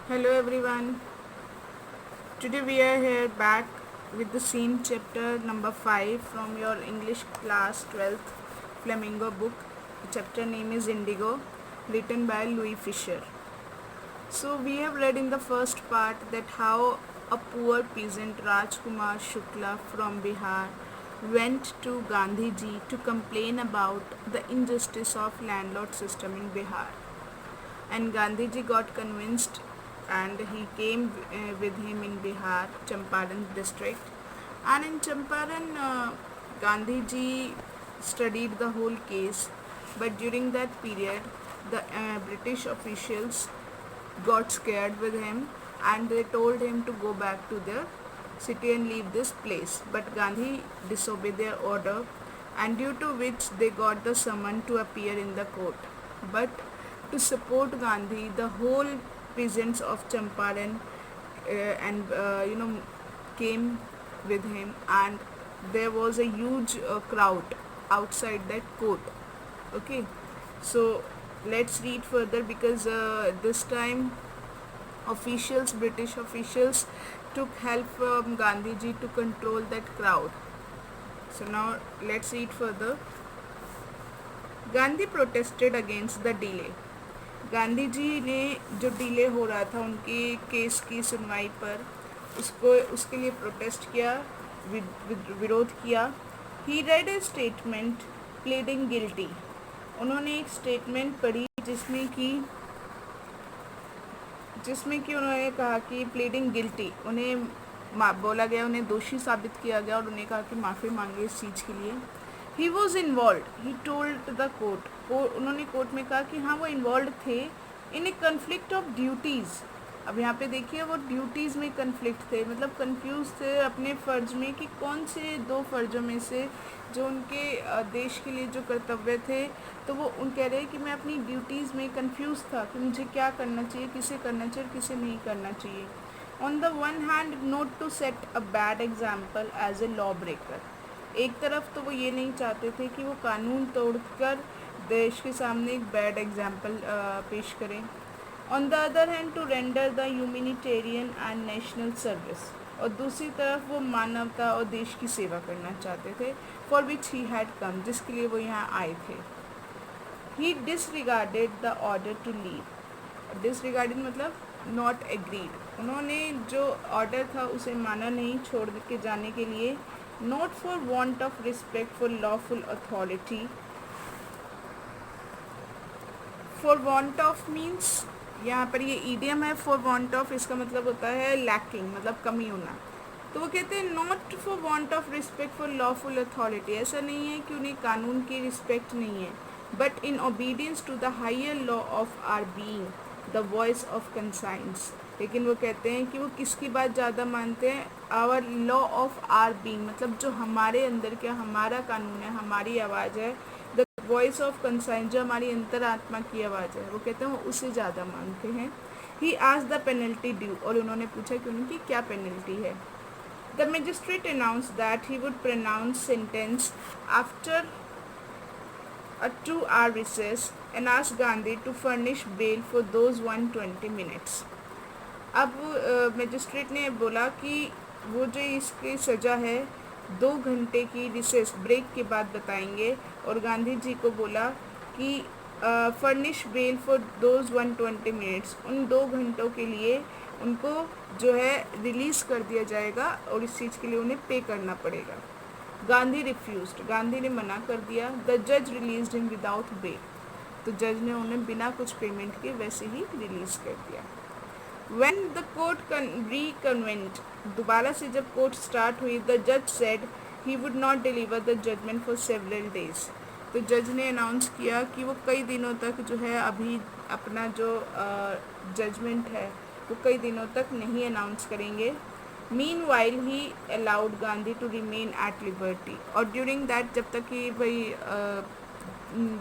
Hello everyone. Today we are here back with the same chapter number 5 from your English class 12th Flamingo book. The chapter name is Indigo, written by Louis Fisher. So we have read in the first part that how a poor peasant Rajkumar Shukla from Bihar went to Gandhi ji to complain about the injustice of landlord system in Bihar, and Gandhiji got convinced and he came with him in Bihar, Champaran district. And in Champaran, Gandhiji studied the whole case, but during that period, the British officials got scared with him and they told him to go back to their city and leave this place. But Gandhi disobeyed their order, and due to which they got the summon to appear in the court. But to support Gandhi, the whole peasants of Champaran and came with him, and there was a huge crowd outside that court. Okay, so let's read further because this time British officials took help from Gandhiji to control that crowd. So now let's read further. Gandhi protested against the delay. Gandhi ji ने जो delay हो रहा था उनके case की सुनवाई पर उसके लिए प्रोटेस्ट किया, विरोध किया. He read a statement pleading guilty. उन्होंने एक स्टेटमेंट पढ़ी जिसमें कि उन्होंने कहा कि प्लीडिंग गिल्टी, उन्हें बोला गया, उन्हें दोषी साबित किया गया और उन्हें कहा कि माफ़ी मांगे इस चीज़ के लिए. He was involve, he told the court. उन्होंने कोर्ट में कहा कि हाँ वो इन्वॉल्व थे इन ए कन्फ्लिक्ट ऑफ ड्यूटीज़. अब यहाँ पे देखिए वो ड्यूटीज़ में कन्फ्लिक्ट थे, मतलब कंफ्यूज थे अपने फ़र्ज में कि कौन से दो फ़र्जों में से जो उनके देश के लिए जो कर्तव्य थे, तो वो उन कह रहे हैं कि मैं अपनी ड्यूटीज़ में कंफ्यूज था कि मुझे क्या करना चाहिए, किसे करना चाहिए और किसे नहीं करना चाहिए. On the one hand not to set a bad example as a lawbreaker. एक तरफ तो वो ये नहीं चाहते थे कि वो कानून तोड़कर देश के सामने एक बैड एग्जाम्पल पेश करें. On the other hand to render the humanitarian and national service. और दूसरी तरफ वो मानवता और देश की सेवा करना चाहते थे, for which he had come, जिसके लिए वो यहाँ आए थे. He disregarded the order to leave. Disregarded मतलब नॉट एग्रीड. उन्होंने जो ऑर्डर था उसे माना नहीं छोड़ के जाने के लिए. Not for want of respect for lawful authority. For want of means यहाँ पर ये ईडियम है. फॉर वॉन्ट ऑफ इसका मतलब होता है लैकिंग, मतलब कमी होना. तो वो कहते हैं not for want of respect for lawful authority. ऐसा नहीं है कि उन्हें कानून की रिस्पेक्ट नहीं है, but in obedience to the higher law of our being the voice of conscience. लेकिन वो कहते हैं कि वो किसकी बात ज़्यादा मानते हैं, our law of our being, मतलब जो हमारे अंदर क्या हमारा कानून है, हमारी आवाज़ है. द वॉइस ऑफ कंसाइंस जो हमारी अंतरात्मा की आवाज़ है, वो कहते हैं वो उसे ज़्यादा मानते हैं. ही आज द पेनल्टी ड्यू. और उन्होंने पूछा कि उनकी क्या पेनल्टी है. The magistrate announce that he would pronounce sentence after a 2-hour recess and asked Gandhi to furnish bail for those 120 minutes. अब मजिस्ट्रेट ने बोला कि वो जो इसकी सज़ा है 2 घंटे की रिसेस ब्रेक के बाद बताएंगे, और गांधी जी को बोला कि furnish bail for those 120 minutes. उन 2 घंटों के लिए उनको जो है रिलीज़ कर दिया जाएगा और इस चीज़ के लिए उन्हें पे करना पड़ेगा. गांधी रिफ्यूज्ड. गांधी ने मना कर दिया. द जज रिलीज्ड हिम विदाउट बेल. तो जज ने उन्हें बिना कुछ पेमेंट के वैसे ही रिलीज़ कर दिया. When the court reconvened, दोबारा से जब कोर्ट स्टार्ट हुई, the judge said he would not deliver the judgment for several days. तो जज ने अनाउंस किया कि वो कई दिनों तक जो है अभी अपना जो जजमेंट है वो कई दिनों तक नहीं अनाउंस करेंगे. Meanwhile he allowed Gandhi to remain at liberty. और ड्यूरिंग दैट जब तक कि भाई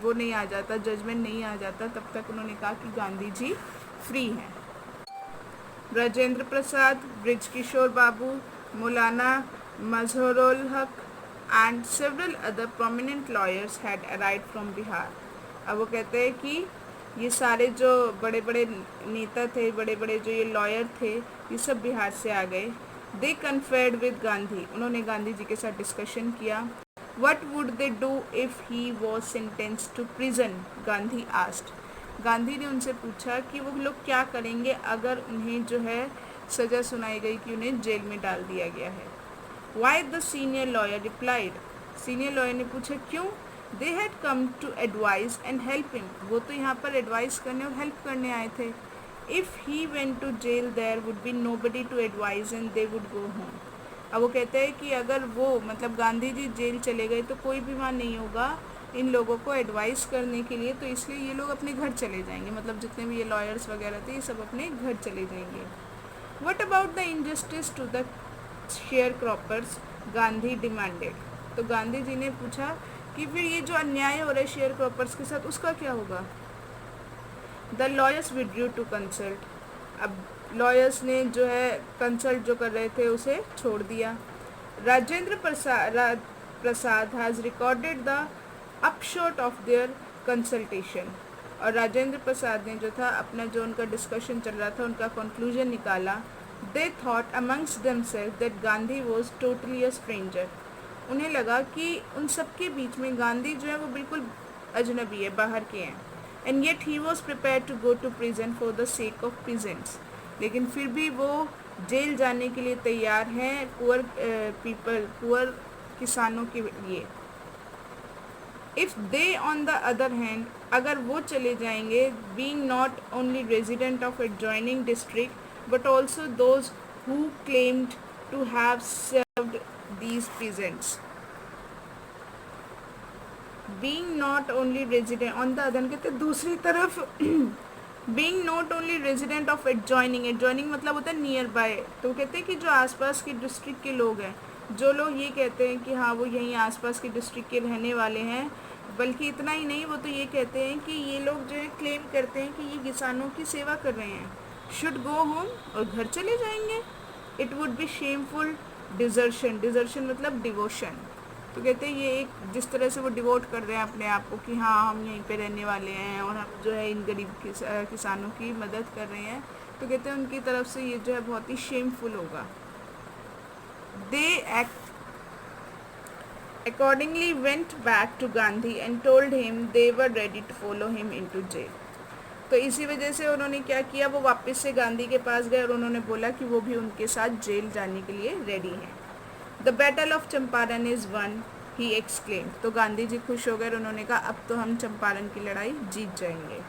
वो नहीं आ जाता, जजमेंट नहीं आ जाता, तब तक उन्होंने कहा कि गांधी जी फ्री हैं. ब्रजेंद्र प्रसाद, ब्रिजकिशोर बाबू, मौलाना मजहरुल हक and several other prominent lawyers had arrived from Bihar. अब वो कहते हैं कि ये सारे जो बड़े बड़े नेता थे, बड़े बड़े जो ये लॉयर थे, ये सब बिहार से आ गए। दे कन्फर्ड विद गांधी, उन्होंने गांधी जी के साथ डिस्कशन किया। What would they do if he was sentence to prison, Gandhi asked, Gandhi ने उनसे पूछा कि वो लोग क्या करेंगे अगर उन्हें जो है सज़ा सुनाई गई कि उन्हें जेल में डाल दिया गया है। Why the senior lawyer replied, senior lawyer ने पूछा क्यों। They had come to advise and help him, वो तो यहाँ पर एडवाइस करने और हेल्प करने आए थे। If he went to jail there would be nobody to advise and they would go home. अब वो कहते हैं कि अगर वो मतलब गांधी जी जेल चले गए तो कोई भी वहाँ नहीं होगा इन लोगों को एडवाइस करने के लिए, तो इसलिए ये लोग अपने घर चले जाएंगे, मतलब जितने भी ये लॉयर्स वगैरह थे ये सब अपने घर चले जाएंगे। What about the injustice to the share croppers, Gandhi demanded, तो गांधी जी ने पूछा कि फिर ये जो अन्याय हो रहा है शेयर क्रॉपर्स के साथ उसका क्या होगा। The lawyers withdrew to consult, अब लॉयर्स ने जो है कंसल्ट जो कर रहे थे उसे छोड़ दिया। Rajendra Prasad has recorded the upshot of their consultation, और राजेंद्र प्रसाद ने जो था अपना जो उनका डिस्कशन चल रहा था उनका कंक्लूजन निकाला। They thought amongst themselves that Gandhi was totally a stranger, उन्हें लगा कि उन सबके बीच में गांधी जो है वो बिल्कुल अजनबी है, बाहर के हैं। And yet he was prepare to go to prison for the sake of peasants, लेकिन फिर भी वो जेल जाने के लिए तैयार हैं पुअर पीपल, पुअर किसानों के लिए। If they on the other hand, अगर वो चले जाएंगे, being not only resident of adjoining district but also those who claimed to have served these peasants, being not only resident on the other, कहते दूसरी तरफ being not only resident of adjoining, adjoining मतलब होता है near by, तो कहते हैं कि जो आसपास के डिस्ट्रिक्ट के लोग हैं, जो लोग ये कहते हैं कि हाँ वो यहीं आसपास के डिस्ट्रिक्ट के रहने वाले हैं, बल्कि इतना ही नहीं, वो तो ये कहते हैं कि ये लोग जो है क्लेम करते हैं कि ये किसानों की सेवा कर रहे हैं, शुड गो होम, और घर चले जाएंगे। It would B shameful desertion, desertion मतलब डिवोशन, तो कहते हैं ये एक जिस तरह से वो डिवोट कर रहे हैं अपने आप को कि हाँ हम यहीं पे रहने वाले हैं और हम जो है इन गरीब किसानों की मदद कर रहे हैं, तो कहते हैं उनकी तरफ से ये जो है बहुत ही शेमफुल होगा। दे accordingly went back to Gandhi and told him they were ready to follow him into jail. तो इसी वजह से उन्होंने क्या किया, वो वापस से गांधी के पास गए और उन्होंने बोला कि वो भी उनके साथ जेल जाने के लिए रेडी हैं। The battle of Champaran is one, he exclaimed, तो गांधी जी खुश हो गए और उन्होंने कहा अब तो हम चंपारण की लड़ाई जीत जाएंगे।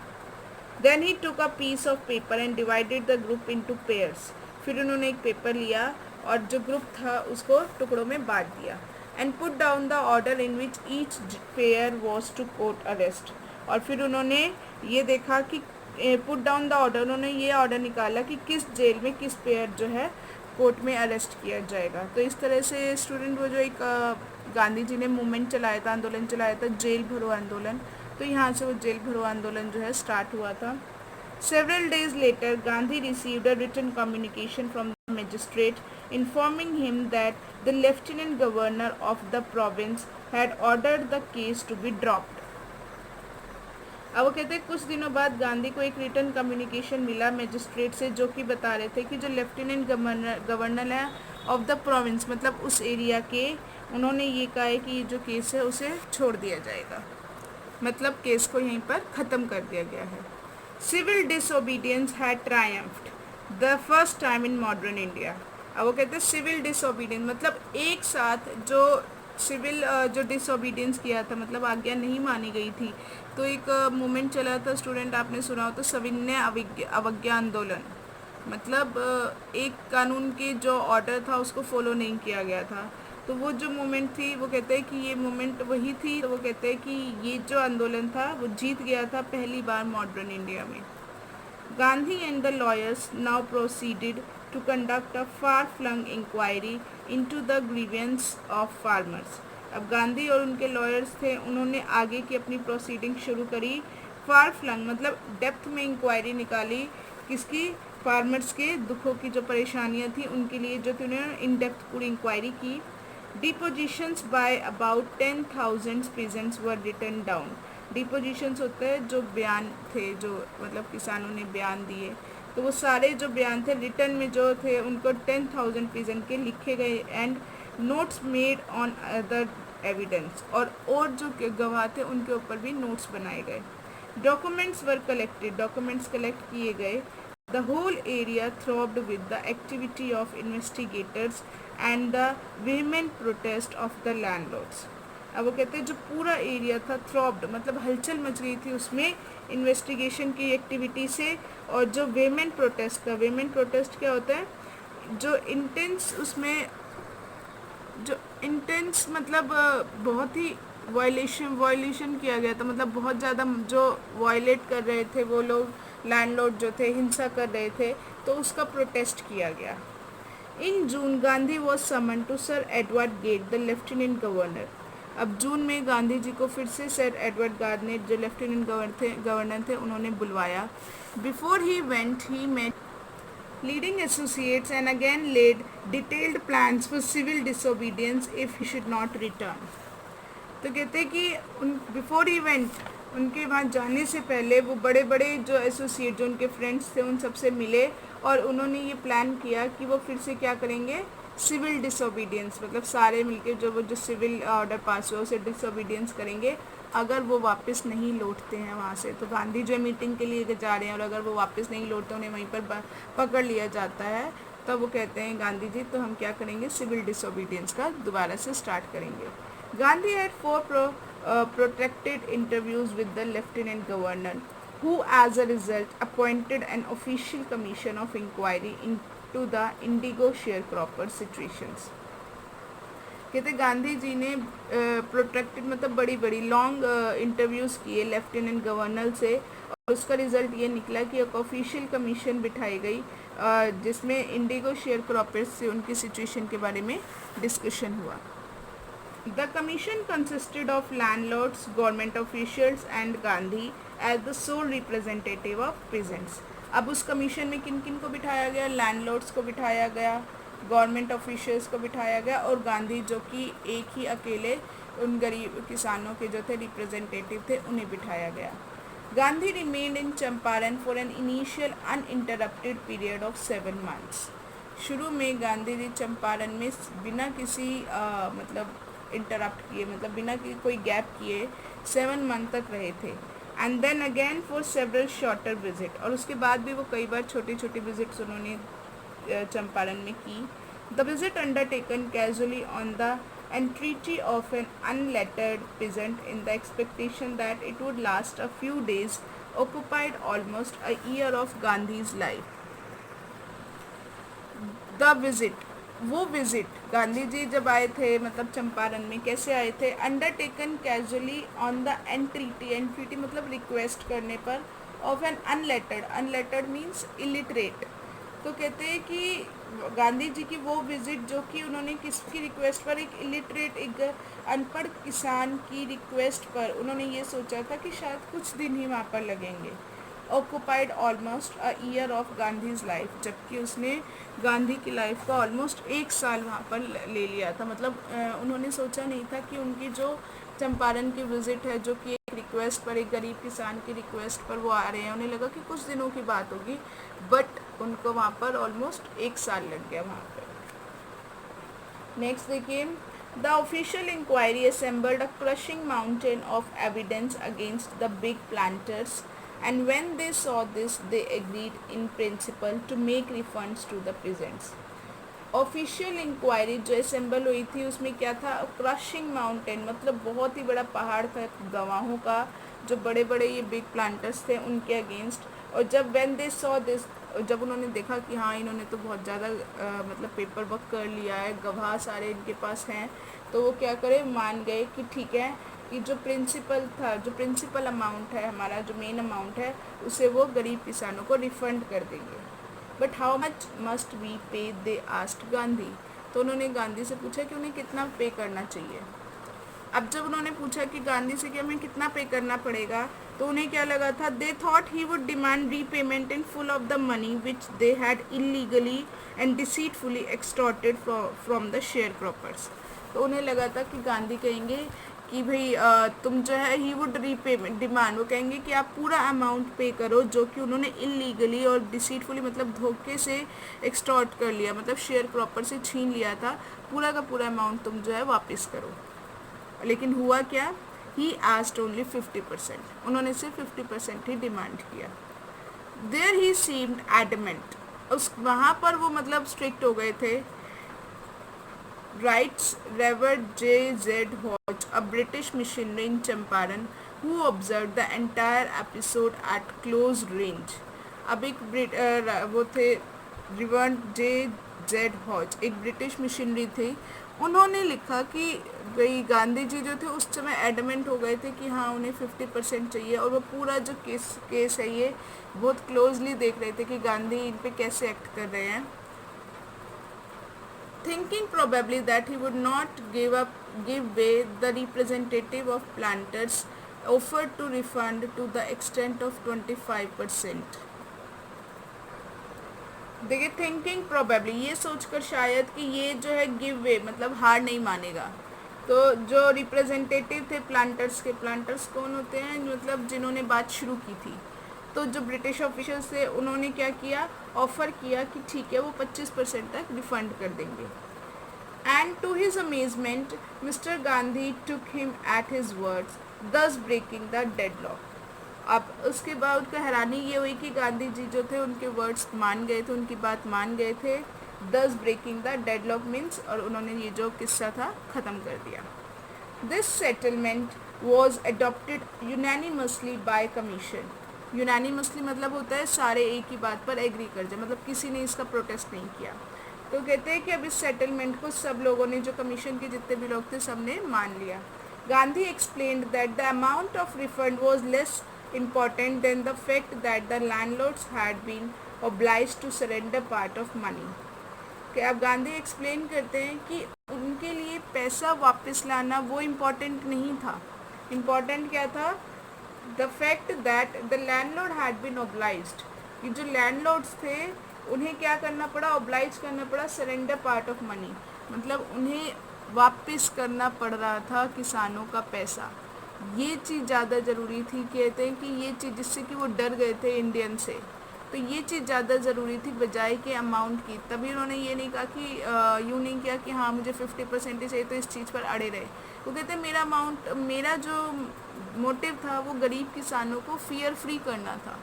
Then he took a piece of paper and divided the group into pairs, फिर उन्होंने एक पेपर लिया और जो ग्रुप था उसको टुकड़ों में बांट दिया। And put down the order in which each pair was to court arrest, और फिर उन्होंने ये देखा कि पुट डाउन द ऑर्डर, उन्होंने ये ऑर्डर निकाला कि किस जेल में किस पेयर जो है कोर्ट में अरेस्ट किया जाएगा। तो इस तरह से स्टूडेंट वो जो एक गांधी जी ने मूवमेंट चलाया था, आंदोलन चलाया था, जेल भरो आंदोलन, तो यहाँ से वो जेल भरो आंदोलन जो है स्टार्ट हुआ था। Several days later, Gandhi received a written communication from the magistrate informing him that the lieutenant governor of the province had ordered the case to be dropped. अब वो कहते हैं कुछ दिनों बाद गांधी को एक रिटर्न कम्युनिकेशन मिला मजिस्ट्रेट से, जो कि बता रहे थे कि जो लेफ्टिनेंट गवर्नर है ऑफ द प्रोविंस, मतलब उस एरिया के, उन्होंने ये कहा है कि ये जो केस है उसे छोड़ दिया जाएगा, मतलब केस को यहीं पर ख़त्म कर दिया गया है। Civil disobedience had triumphed the first time in modern India. अब वो कहते हैं सिविल डिसोबीडियंस मतलब एक साथ जो सिविल जो डिसोबीडियंस किया था, मतलब आज्ञा नहीं मानी गई थी, तो एक मूवमेंट चला था स्टूडेंट, आपने सुना हो तो सविनय अवज्ञा आंदोलन, मतलब एक कानून के जो ऑर्डर था उसको फॉलो नहीं किया गया था, तो वो जो मूवमेंट थी वो कहते हैं कि ये मूवमेंट वही थी, तो वो कहते हैं कि ये जो आंदोलन था वो जीत गया था पहली बार मॉडर्न इंडिया में। Gandhi and the lawyers now proceeded to conduct a far flung inquiry into the grievance of farmers. अब गांधी और उनके लॉयर्स थे, उन्होंने आगे की अपनी प्रोसीडिंग शुरू करी। फार फ्लंग मतलब डेप्थ में इंक्वायरी निकाली, किसकी, फार्मर्स के दुखों की जो परेशानियां थी उनके लिए जो थी, उन्होंने इन डेप्थ पूरी इंक्वायरी की। Depositions by about 10,000 peasants were written down, depositions होते हैं जो बयान थे, जो मतलब किसानों ने बयान दिए, तो वो सारे जो बयान थे रिटर्न में जो थे उनको 10,000 प्रेजेंट के लिखे गए and notes made on other evidence, और जो गवाह थे उनके ऊपर भी नोट्स बनाए गए। Documents were collected, documents collect किए गए। The whole area throbbed with the activity of investigators and the vehement protest of the landlords. अब वो कहते हैं जो पूरा एरिया था थ्रॉब्ड मतलब हलचल मच गई थी उसमें इन्वेस्टिगेशन की एक्टिविटी से, और जो वेमेंट प्रोटेस्ट का, वेमेंट प्रोटेस्ट क्या होता है, जो इंटेंस उसमें जो इंटेंस मतलब बहुत ही वायलेशन किया गया था, मतलब बहुत ज़्यादा जो वायलेट कर रहे थे वो लोग, लैंडलॉर्ड जो थे हिंसा कर रहे थे, तो उसका प्रोटेस्ट किया गया। In June Gandhi was summon to sir Edward Gait the lieutenant governor. अब जून में गांधी जी को फिर से सर एडवर्ड गार्नेट जो लेफ्टिनेंट गवर्नर थे उन्होंने बुलवाया। Before he went he met leading associates and again laid detailed plans for civil disobedience if he should not return। तो कहते हैं कि उन बिफोर इवेंट उनके वहाँ जाने से पहले वो बड़े बड़े जो एसोसिएट जो उनके फ्रेंड्स थे उन सबसे मिले और उन्होंने ये प्लान किया कि वो फिर से क्या करेंगे, सिविल डिसोबीडियंस, मतलब सारे मिलके जो वो जो सिविल ऑर्डर पास हुआ उसे डिसोबीडियंस करेंगे अगर वो वापस नहीं लौटते हैं वहाँ से। तो गांधी जो मीटिंग के लिए जा रहे हैं और अगर वो वापस नहीं लौटते उन्हें वहीं पर पकड़ लिया जाता है, तो वो कहते हैं गांधी जी तो हम क्या करेंगे, सिविल डिसोबीडियंस का दोबारा से स्टार्ट करेंगे। Gandhi had 4 protracted interviews with the lieutenant governor, who as a result appointed an official commission of inquiry into the indigo sharecropper situations। कहते गांधी जी ने प्रोट्रैक्टेड मतलब बड़ी बड़ी लॉन्ग इंटरव्यूज़ किए लेफ्टिनेंट गवर्नर से, और उसका रिजल्ट ये निकला कि एक ऑफिशियल कमीशन बिठाई गई जिसमें इंडिगो शेयर क्रॉपर्स से उनकी सिचुएशन के बारे में डिस्कशन हुआ। The commission consisted of landlords, government officials and Gandhi as the sole representative of peasants। अब उस कमीशन में किन किन को बिठाया गया, लैंडलॉर्ड्स को बिठाया गया, गवर्नमेंट ऑफिशियल्स को बिठाया गया, और गांधी जो कि एक ही अकेले उन गरीब किसानों के जो थे रिप्रेजेंटेटिव थे उन्हें बिठाया गया। Gandhi remained in Champaran for an initial uninterrupted period of 7 months। शुरू में गांधी जी चंपारण में बिना किसी मतलब इंटरप्ट किए, मतलब बिना कोई गैप किए 7 month तक रहे थे। And then again for several shorter visit, और उसके बाद भी वो कई बार छोटी छोटी विजिट्स उन्होंने चंपारण में की। The visit undertaken casually on the entreaty of an unlettered peasant in the expectation that it would last a few days occupied almost a year of Gandhi's life। The visit, वो visit Gandhi ji जब आए थे मतलब चंपारण में कैसे आए थे, undertaken casually on the entreaty, entreaty मतलब रिक्वेस्ट करने पर, of an unlettered, unlettered means illiterate. तो कहते हैं कि गांधी जी की वो विजिट जो कि उन्होंने किसकी रिक्वेस्ट पर, एक इलिटरेट एक अनपढ़ किसान की रिक्वेस्ट पर उन्होंने ये सोचा था कि शायद कुछ दिन ही वहाँ पर लगेंगे। Occupied almost a year of Gandhi's life, जबकि उसने गांधी की लाइफ का ऑलमोस्ट 1 साल वहाँ पर ले लिया था। मतलब उन्होंने सोचा नहीं था कि उनकी जो चंपारण की विज़िट है जो कि एक रिक्वेस्ट पर, एक गरीब किसान की रिक्वेस्ट पर वो आ रहे हैं, उन्हें लगा कि कुछ दिनों की बात होगी, बट उनको वहाँ पर ऑलमोस्ट 1 साल लग गया वहाँ पर। नेक्स्ट देखिए, the official inquiry assembled a crushing mountain of evidence against the big planters, and when they saw this they agreed in principle to make refunds to the peasants। Official inquiry जो assemble हुई थी उसमें क्या था, crushing mountain मतलब बहुत ही बड़ा पहाड़ था गवाहों का, जो बड़े बड़े ये बिग प्लांटर्स थे उनके अगेंस्ट। और जब when they saw this, जब उन्होंने देखा कि हाँ इन्होंने तो बहुत ज़्यादा मतलब पेपर वर्क कर लिया है, गवाह सारे इनके पास हैं, तो वो क्या करे, मान गए कि ठीक है कि जो प्रिंसिपल था, जो प्रिंसिपल अमाउंट है हमारा, जो मेन अमाउंट है उसे वो गरीब किसानों को रिफ़ंड कर देंगे। But how much must we pay, they asked Gandhi. तो उन्होंने गांधी से पूछा कि उन्हें कितना पे करना चाहिए। अब जब उन्होंने पूछा कि गांधी से कि हमें कितना पे करना पड़ेगा, तो उन्हें क्या लगा था, they thought he would demand repayment in full of the money which they had illegally and deceitfully extorted from the share croppers. तो उन्हें लगा था कि गांधी कहेंगे कि भाई तुम जो है ही वुड रीपेमेंट डिमांड, वो कहेंगे कि आप पूरा अमाउंट पे करो जो कि उन्होंने इलीगली और डिसीटफुली मतलब धोखे से एक्सटॉर्ट कर लिया, मतलब शेयर प्रॉपर से छीन लिया था, पूरा का पूरा अमाउंट तुम जो है वापस करो। लेकिन हुआ क्या, ही आस्क्ड ओनली 50%, उन्होंने सिर्फ 50% ही डिमांड किया। देयर ही सीम्ड एडमेंट, उस वहाँ पर वो मतलब स्ट्रिक्ट हो गए थे। Writes Reverend J. Z. Hodge, a British missionary in Champaran, who observed the entire episode at close range. अब एक वो थे रिवर्ड जे जेड हॉज, एक ब्रिटिश मिशनरी थे। उन्होंने लिखा कि भाई गांधी जी जो थे उस समय एडमेंट हो गए थे कि हाँ उन्हें 50% चाहिए, और वो पूरा जो केस है ये बहुत क्लोजली देख रहे थे कि गांधी इन पे कैसे एक्ट कर रहे हैं। Thinking probably that he would not give way, the representative of planters offered to refund to the extent of 25%. देखिए, थिंकिंग प्रोबेबली, ये सोचकर शायद कि ये जो है गिव वे मतलब हार नहीं मानेगा। तो जो रिप्रेजेंटेटिव थे प्लांटर्स के, प्लांटर्स कौन होते हैं, मतलब जिन्होंने बात शुरू की थी, तो जो ब्रिटिश ऑफिशियल्स थे उन्होंने क्या किया, ऑफ़र किया कि ठीक है वो 25% तक रिफ़ंड कर देंगे। And to his amazement mister Gandhi took him at his words, thus breaking the deadlock. अब उसके बाद का हैरानी ये हुई कि गांधी जी जो थे उनके वर्ड्स मान गए थे, उनकी बात मान गए थे। दस ब्रेकिंग द डेडलॉक मीन्स, और उन्होंने ये जो किस्सा था ख़त्म कर दिया। This settlement was adopted unanimously bye commission. Unanimously मतलब होता है सारे एक ही बात पर एग्री कर जाए, मतलब किसी ने इसका प्रोटेस्ट नहीं किया। तो कहते हैं कि अब इस सेटलमेंट को सब लोगों ने, जो कमीशन के जितने भी लोग थे, सब ने मान लिया। Gandhi explained that the amount of refund was less important than the fact that the landlords had been obliged to surrender part of money। कि अब गांधी एक्सप्लेन करते हैं कि उनके लिए पैसा वापस लाना वो इम्पोर्टेंट नहीं था। इम्पोर्टेंट क्या था, the fact that the landlord had been obliged, कि जो लैंडलॉर्ड्स थे उन्हें क्या करना पड़ा, ऑब्लाइज करना पड़ा, सरेंडर पार्ट ऑफ मनी, मतलब उन्हें वापस करना पड़ रहा था किसानों का पैसा। ये चीज़ ज़्यादा ज़रूरी थी, कहते हैं कि ये चीज़ जिससे कि वो डर गए थे इंडियन से, तो ये चीज़ ज़्यादा ज़रूरी थी बजाय के अमाउंट की। तभी उन्होंने ये नहीं कहा कि यूँ नहीं किया कि हाँ मुझे 50% ही चाहिए, तो इस चीज़ पर अड़े रहे। वो कहते हैं मेरा अमाउंट, मेरा जो मोटिव था वो गरीब किसानों को फियर फ्री करना था।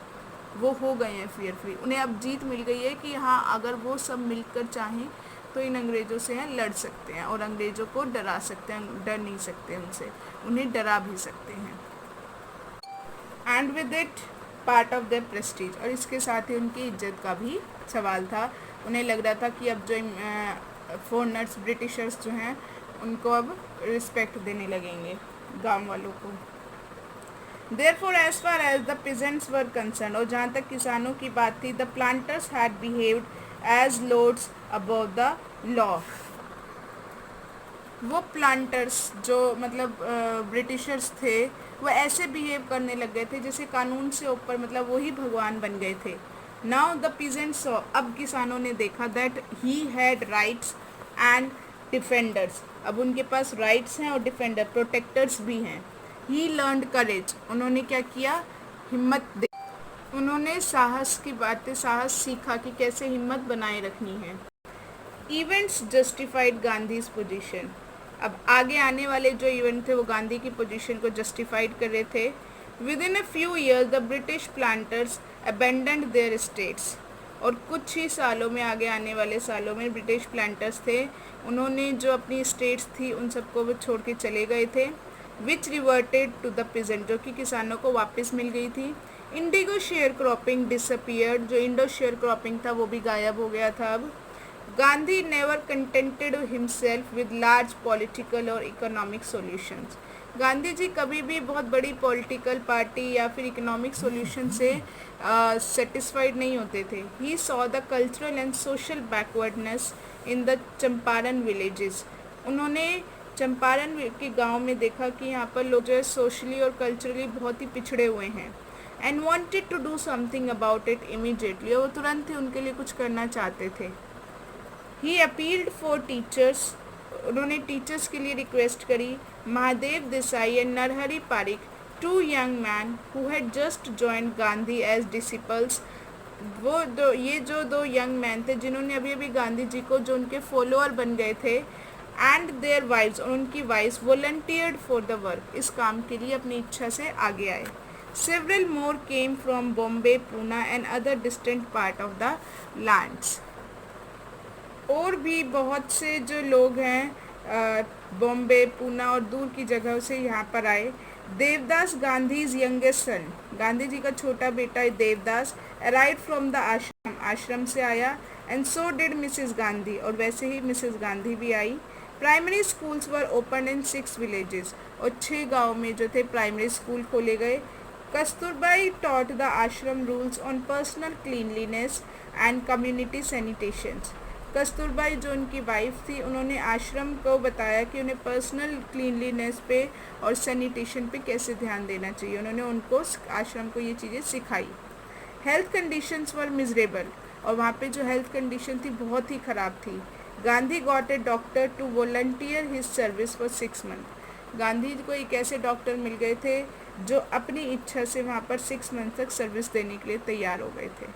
वो हो गए हैं फियर फ्री, उन्हें अब जीत मिल गई है कि हाँ अगर वो सब मिलकर चाहें तो इन अंग्रेज़ों से हैं लड़ सकते हैं और अंग्रेज़ों को डरा सकते हैं, डर नहीं सकते उनसे, उन्हें डरा भी सकते हैं। And with it part of their Prestige, और इसके साथ ही उनकी इज्जत का भी सवाल था। उन्हें लग रहा था कि अब जो फॉरेनर्स, ब्रिटिशर्स जो हैं उनको अब रिस्पेक्ट देने लगेंगे गांव वालों को। Therefore, as far as the peasants were concerned, और जहाँ तक किसानों की बात थी, the planters had behaved as lords above the law। वो प्लांटर्स जो मतलब ब्रिटिशर्स थे वो ऐसे बिहेव करने लग गए थे जैसे कानून से ऊपर, मतलब वही भगवान बन गए थे। नाउ द पीजेंट्स सॉ, अब किसानों ने देखा that he had rights and defenders, अब उनके पास राइट्स हैं और डिफेंडर, प्रोटेक्टर्स भी हैं। ही लर्नड करेज, उन्होंने क्या किया, हिम्मत दे, उन्होंने साहस की बातें, साहस सीखा कि कैसे हिम्मत बनाए रखनी है। इवेंट्स जस्टिफाइड गांधीज पोजीशन, अब आगे आने वाले जो इवेंट थे वो गांधी की पोजीशन को जस्टिफाइड कर रहे थे। Within a few years the British planters abandoned their states, और कुछ ही सालों में, आगे आने वाले सालों में ब्रिटिश प्लांटर्स थे, उन्होंने जो अपनी स्टेट्स थी उन सबको वो छोड़ के चले गए थे। विच रिवर्टेड टू द प्रेजेंट, जो कि किसानों को वापस मिल गई थी। इंडिगो शेयर क्रॉपिंग डिसअपियर्ड, जो इंडो शेयर क्रॉपिंग था वो भी गायब हो गया था। अब Gandhi never contented himself with large political और इकोनॉमिक सॉल्यूशंस, गांधी जी कभी भी बहुत बड़ी पॉलिटिकल पार्टी या फिर इकोनॉमिक सॉल्यूशन से सेटिस्फाइड नहीं होते थे। He saw the cultural and social backwardness in the Champaran villages, उन्होंने चंपारण के गांव में देखा कि यहाँ पर लोग जो है सोशली और कल्चरली बहुत ही पिछड़े हुए हैं। And wanted to do something about it immediately, वो तुरंत ही उनके लिए कुछ करना चाहते थे। ही अपील्ड फॉर टीचर्स, उन्होंने टीचर्स के लिए रिक्वेस्ट करी। Mahadev Desai and Narhari Parikh, two young man who had just joined Gandhi as disciples, ये जो दो यंग मैन थे जिन्होंने अभी अभी गांधी जी को, जो उनके फॉलोअर बन गए थे, एंड देयर वाइफ्स, और उनकी wives volunteered for the work, इस काम के लिए अपनी इच्छा से आगे आए। Several more came from Bombay, Poona and other distant part of the lands. और भी बहुत से जो लोग हैं बॉम्बे, पूना और दूर की जगहों से यहाँ पर आए। देवदास गांधीज यंगेस्ट सन, गांधी जी का छोटा बेटा देवदास, अराइव फ्रॉम द आश्रम, आश्रम से आया। And so did Mrs Gandhi, और वैसे ही मिसेस गांधी भी आई। Primary schools were open in 6 villages, और 6 गाँव में जो थे प्राइमरी स्कूल खोले गए। कस्तूरबाई टॉट द आश्रम rules on personal cleanliness and community sanitation. Kasturbai जो उनकी वाइफ थी, उन्होंने आश्रम को बताया कि उन्हें पर्सनल क्लीनलीनेस पे और सैनिटेशन पे कैसे ध्यान देना चाहिए। उन्होंने उनको, आश्रम को ये चीज़ें सिखाई। हेल्थ कंडीशंस वर मिजरेबल, और वहाँ पे जो हेल्थ कंडीशन थी बहुत ही ख़राब थी। Gandhi got a doctor to volunteer his service for 6 month. Gandhi ji को एक ऐसे डॉक्टर मिल गए थे जो अपनी इच्छा से वहाँ पर 6 मंथ तक सर्विस देने के लिए तैयार हो गए थे।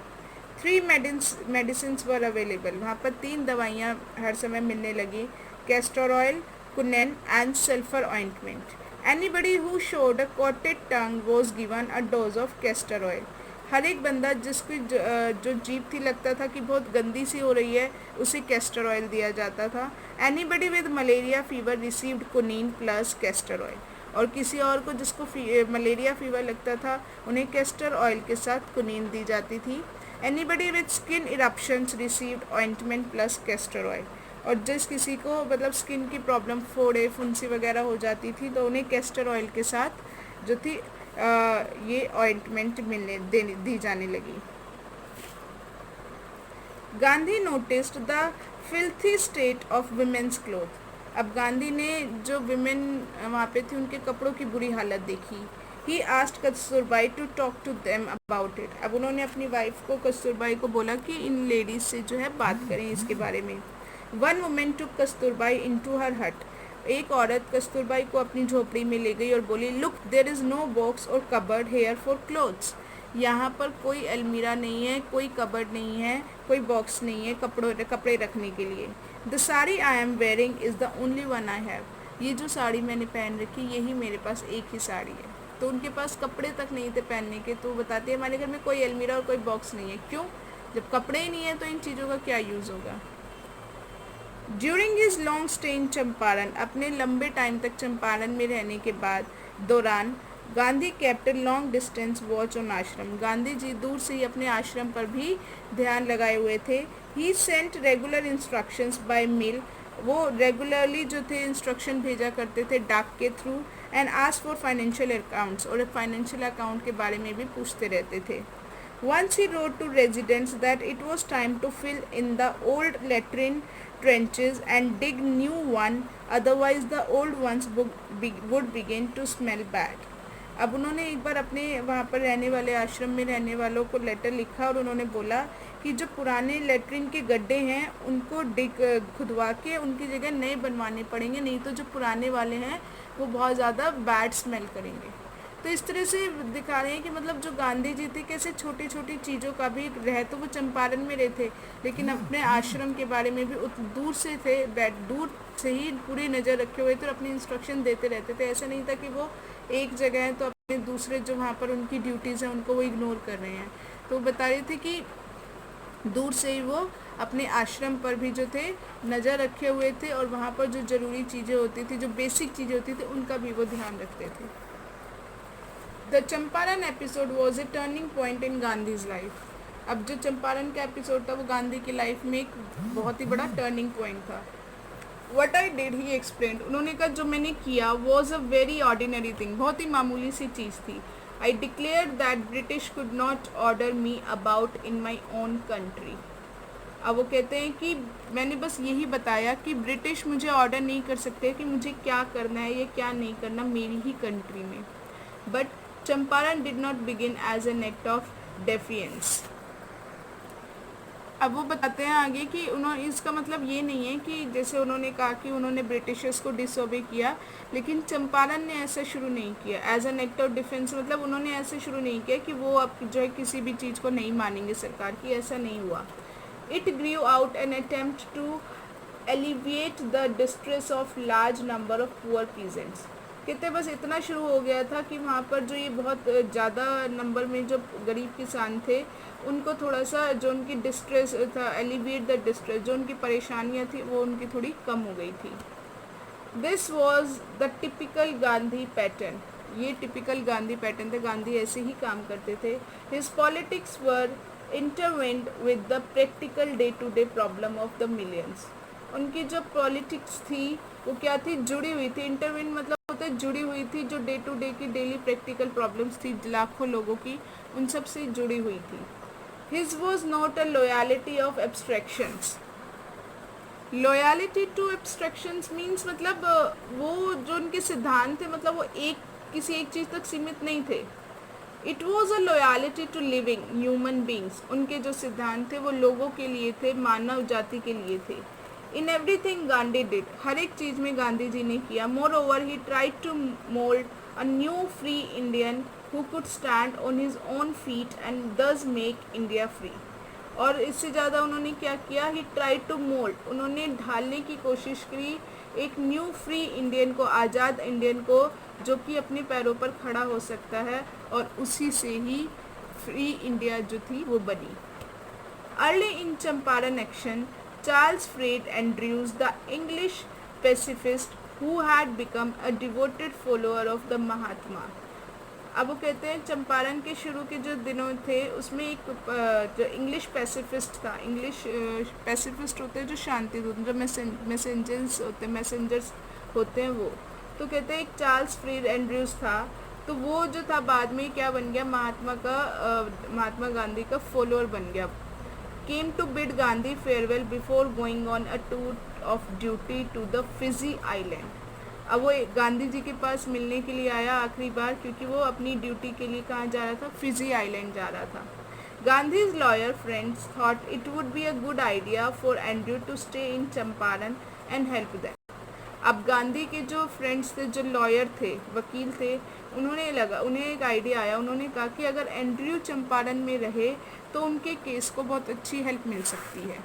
3 मेडिसिन्स वर अवेलेबल, वहाँ पर 3 दवाइयाँ हर समय मिलने लगी। Castor oil, quinine and sulphur ointment. Anybody who showed a coated tongue was given a dose of castor oil. हर एक बंदा जिसकी जो जीभ थी लगता था कि बहुत गंदी सी हो रही है, उसे कैस्टर ऑयल दिया जाता था। Anybody with malaria fever received quinine plus castor oil, और किसी और को जिसको मलेरिया फीवर लगता था उन्हें कैस्टर ऑयल के साथ कुनीन दी जाती थी। Anybody with skin eruptions received ointment plus castor oil, और जिस किसी को मतलब स्किन की प्रॉब्लम, फोड़े फुंसी वगैरह हो जाती थी तो उन्हें कैस्टर ऑयल के साथ जो थी ये ऑइंटमेंट दी जाने लगी। Gandhi noticed the filthy state of women's cloth. अब गांधी ने जो विमेन वहाँ पे थी उनके कपड़ों की बुरी हालत देखी। He asked Kasturbai to talk to them about it. अब उन्होंने अपनी वाइफ को, कस्तूरबाई को बोला कि इन लेडीज से जो है बात करें इसके बारे में। वन वुमेन टुक कस्तूरबाई इनटू हर हट। एक औरत कस्तूरबाई को अपनी झोपड़ी में ले गई और बोली, look there is no box और कबर्ड हेयर फॉर क्लोथ्स। यहाँ पर कोई अलमीरा नहीं है, कोई कबर्ड नहीं है, कोई बॉक्स नहीं है कपड़े रखने के लिए। The sari I am wearing is the only one I have. ये जो साड़ी मैंने पहन रखी यही मेरे पास एक ही साड़ी है। तो उनके पास कपड़े तक नहीं थे पहनने के, तो बताते हैं हमारे घर में कोई अलमीरा और कोई बॉक्स नहीं है। क्यों? जब कपड़े ही नहीं है तो इन चीज़ों का क्या यूज़ होगा। During his long stay in Champaran, अपने लंबे टाइम तक चंपारण में रहने के दौरान Gandhi kept long distance watch on आश्रम। गांधी जी दूर से ही अपने आश्रम पर भी ध्यान लगाए हुए थे। He sent regular instructions by mail, वो रेगुलरली जो थे इंस्ट्रक्शन भेजा करते थे डाक के through. And ask for financial accounts, और फाइनेंशियल अकाउंट के बारे में भी पूछते रहते थे। Once he wrote to residents that it was time to fill in the old latrine trenches and dig new one, otherwise the old ones would begin to smell bad. अब उन्होंने एक बार अपने वहाँ पर रहने वाले आश्रम में रहने वालों को लेटर लिखा और उन्होंने बोला कि जो पुराने लेट्रिन के गड्ढे हैं उनको खुदवा के उनकी जगह नए बनवाने पड़ेंगे, नहीं तो जो पुराने वाले हैं वो बहुत ज़्यादा बैड स्मेल करेंगे। तो इस तरह से दिखा रहे हैं कि मतलब जो गांधी जी थे कैसे छोटी छोटी चीज़ों का भी रह, तो वो चंपारण में रहे थे लेकिन अपने आश्रम के बारे में भी दूर से थे, दूर से ही पूरी नज़र रखे हुए थे और अपनी इंस्ट्रक्शन देते रहते थे। ऐसा नहीं था कि वो एक जगह है तो अपने दूसरे जो वहाँ पर उनकी ड्यूटीज़ हैं उनको वो इग्नोर कर रहे हैं। तो बता रहे थे कि दूर से ही वो अपने आश्रम पर भी जो थे नज़र रखे हुए थे और वहाँ पर जो ज़रूरी चीज़ें होती थी, जो बेसिक चीज़ें होती थी, उनका भी वो ध्यान रखते थे। The Champaran episode was a turning point in Gandhi's life. अब जो चंपारण का एपिसोड था वो गांधी की लाइफ में एक बहुत ही बड़ा टर्निंग पॉइंट था। What I did he explain, उन्होंने कहा जो मैंने किया was a very ordinary thing, बहुत ही मामूली सी चीज़ थी। I declare that British could not order me about in my own country. अब वो कहते हैं कि मैंने बस यही बताया कि ब्रिटिश मुझे ऑर्डर नहीं कर सकते कि मुझे क्या करना है या क्या नहीं करना मेरी ही कंट्री में। But Champaran did not begin as an act of defiance. अब वो बताते हैं आगे कि उन्होंने, इसका मतलब ये नहीं है कि जैसे उन्होंने कहा कि उन्होंने ब्रिटिशर्स को डिसओबे किया, लेकिन चंपारण ने ऐसा शुरू नहीं किया as an act of defence, मतलब उन्होंने ऐसे शुरू नहीं किया कि वो अब जो है किसी भी चीज़ को नहीं मानेंगे सरकार की, ऐसा नहीं हुआ. It grew out an attempt to alleviate the distress of large number of poor peasants. कहते बस इतना शुरू हो गया था कि वहाँ पर जो ये बहुत ज़्यादा नंबर में जो गरीब किसान थे, उनको थोड़ा सा जो उनकी डिस्ट्रेस था, एलिविएट द डिस्ट्रेस, जो उनकी परेशानियाँ थी वो उनकी थोड़ी कम हो गई थी. This was the typical Gandhi pattern. ये टिपिकल गांधी पैटर्न थे, गांधी ऐसे ही काम करते थे. His politics were intervened with the practical day to day problem of the millions. उनकी जो पॉलिटिक्स थी वो क्या थी, जुड़ी हुई थी. इंटरवेंड मतलब होता है जुड़ी हुई थी, जो डे टू डे की डेली प्रैक्टिकल प्रॉब्लम्स थी लाखों लोगों की, उन सब से जुड़ी हुई थी. His was not a loyalty of abstractions. Loyalty to abstractions means मतलब वो जो उनके सिद्धांत थे, मतलब वो किसी एक चीज़ तक सीमित नहीं थे. It was a loyalty to living human beings. उनके जो सिद्धांत थे वो लोगों के लिए थे, मानव जाति के लिए थे. इन एवरीथिंग गांधी डिड, हर एक चीज़ में गांधी जी ने किया. Moreover he tried to mould a new free Indian who could stand on his own feet and thus make India free. और इससे ज़्यादा उन्होंने क्या किया, ही ट्राइड टू मोल्ड, उन्होंने ढालने की कोशिश की एक न्यू फ्री इंडियन को, आज़ाद इंडियन को, जो कि अपने पैरों पर खड़ा हो सकता है, और उसी से ही फ्री इंडिया जो थी वो बनी. Early in Champaran action, Charles Fred Andrews, the English pacifist who had become a devoted follower of the Mahatma. अब वो कहते हैं चंपारण के शुरू के जो दिनों थे उसमें एक जो इंग्लिश पैसिफिस्ट था. इंग्लिश पैसिफिस्ट होते हैं जो शांति दूत, जो मैसेंजर्स होते हैं वो. तो कहते हैं एक चार्ल्स फ्रीड एंड्रयूज था, तो वो जो था बाद में क्या बन गया, महात्मा गांधी का फॉलोअर बन गया. Came to bid Gandhi farewell before going on a tour of duty to the Fiji island. अब वो गांधी जी के पास मिलने के लिए आया आखिरी बार, क्योंकि वो अपनी ड्यूटी के लिए कहाँ जा रहा था, फिजी आइलैंड जा रहा था. Gandhi's lawyer friends thought it would be a good idea for Andrew to stay in Champaran and help them. अब गांधी के जो फ्रेंड्स थे, जो लॉयर थे, वकील थे, उन्हें एक आइडिया आया. उन्होंने कहा कि अगर एंड्रयू चंपारण में रहे तो उनके केस को बहुत अच्छी हेल्प मिल सकती है.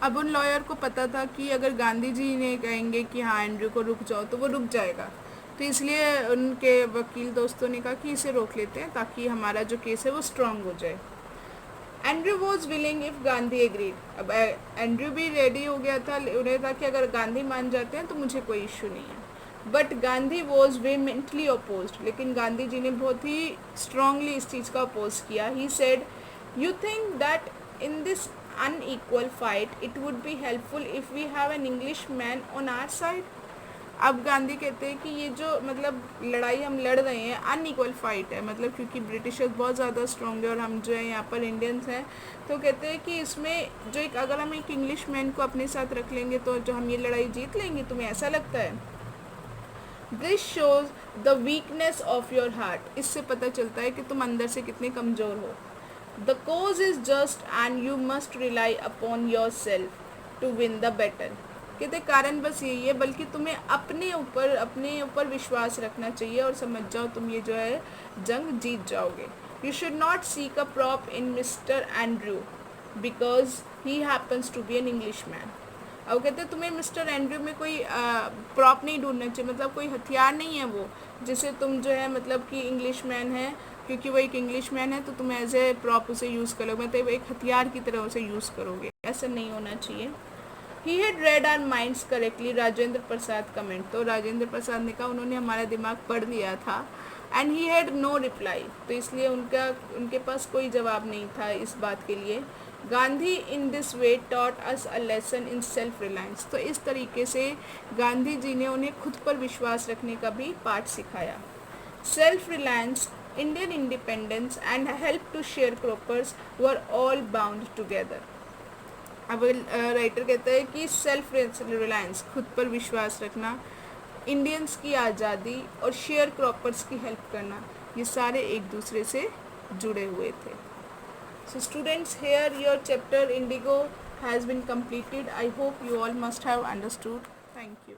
अब उन लॉयर को पता था कि अगर गांधी जी ने कहेंगे कि हाँ एंड्रयू को रुक जाओ, तो वो रुक जाएगा. तो इसलिए उनके वकील दोस्तों ने कहा कि इसे रोक लेते हैं ताकि हमारा जो केस है वो स्ट्रांग हो जाए. Andrew was willing if Gandhi agreed. अब एंड्रयू भी रेडी हो गया था, उन्हें था कि अगर गांधी मान जाते हैं तो मुझे कोई इशू नहीं है. But Gandhi was vehemently opposed. लेकिन गांधी जी ने बहुत ही स्ट्रांगली इस चीज़ का अपोज किया. He said, you think that in this unequal fight it would be helpful if we have an Englishman on our side. अब गांधी कहते हैं कि ये जो मतलब लड़ाई हम लड़ रहे हैं अनइक्वल फाइट है, मतलब क्योंकि ब्रिटिशर्स बहुत ज़्यादा स्ट्रॉन्ग है और हम जो है यहाँ पर इंडियंस हैं. तो कहते हैं कि इसमें जो एक अगर हम एक इंग्लिश मैन को अपने साथ रख लेंगे तो जो हम ये लड़ाई जीत लेंगे. तुम्हें ऐसा लगता है? This shows the weakness of your heart. इससे पता चलता है कि तुम अंदर से कितने कमज़ोर हो. The cause is just and you must rely upon yourself to win the battle. कहते कारण बस यही है, बल्कि तुम्हें अपने ऊपर विश्वास रखना चाहिए और समझ जाओ तुम ये जो है जंग जीत जाओगे. You should not seek a prop in Mr. Andrew because he happens to be an Englishman. अब कहते हैं तुम्हें मिस्टर एंड्रयू में कोई प्रॉप नहीं ढूंढना चाहिए, मतलब कोई हथियार नहीं है वो जिसे तुम जो है मतलब कि इंग्लिश मैन है, क्योंकि वो एक इंग्लिश मैन है तो तुम एज ए प्रॉप उसे यूज़ करोगे, मतलब एक हथियार की तरह उसे यूज़ करोगे. ऐसा नहीं होना चाहिए. He had read our minds correctly, Rajendra Prasad comment. तो राजेंद्र प्रसाद ने कहा उन्होंने हमारा दिमाग पढ़ लिया था. And he had no reply. तो इसलिए उनके पास कोई जवाब नहीं था इस बात के लिए. Gandhi in this way taught us a lesson in self reliance. तो इस तरीके से गांधी जी ने उन्हें खुद पर विश्वास रखने का भी पाठ सिखाया. Self reliance, Indian independence and help to sharecroppers were all bound together. अब राइटर कहता है कि सेल्फ रिलायंस, खुद पर विश्वास रखना, इंडियंस की आज़ादी और शेयर क्रॉपर्स की हेल्प करना, ये सारे एक दूसरे से जुड़े हुए थे. So students, here your chapter Indigo has been completed. I hope you all must have understood. Thank you.